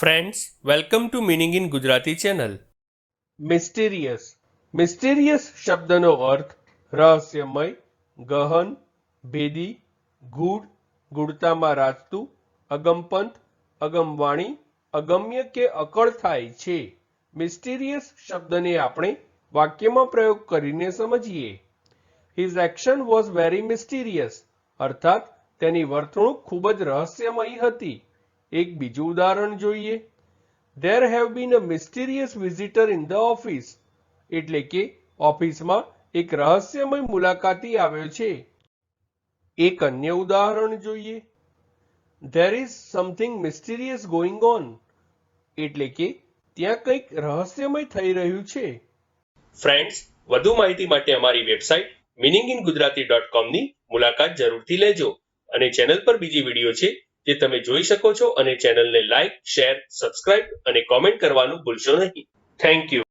Friends, welcome to meaning in Gujarati channel. Mysterious શબ્દનો અર્થ રહસ્યમય, ગહન, ભેદી, ગૂઢ, ગૂઢતામાં રાજતું, અગમપંથ, અગમવાણી, અગમ્ય કે અકળ થાય છે. મિસ્ટીરિયસ શબ્દને આપણે વાક્યમાં પ્રયોગ કરીને સમજીએ. His action was very mysterious, અર્થાત તેની વર્તણૂક ખૂબ જ રહસ્યમય હતી. એક બીજું ઉદાહરણ જોઈએ. There have been a mysterious visitor in the office. એટલે કે ઓફિસમાં એક રહસ્યમય મુલાકાતી આવ્યો છે. એક અન્ય ઉદાહરણ જોઈએ. There is something mysterious going on. એટલે કે ત્યાં કંઈક રહસ્યમય થઈ રહ્યું છે. ફ્રેન્ડ્સ, વધુ માહિતી માટે અમારી વેબસાઇટ meaninginggujarati.com ની મુલાકાત જરૂરથી લેજો અને ચેનલ પર બીજી વિડીયો છે જે તમે જોઈ શકો છો અને ચેનલને લાઈક, શેર, સબસ્ક્રાઇબ અને કોમેન્ટ કરવાનું ભૂલશો નહીં. Thank you.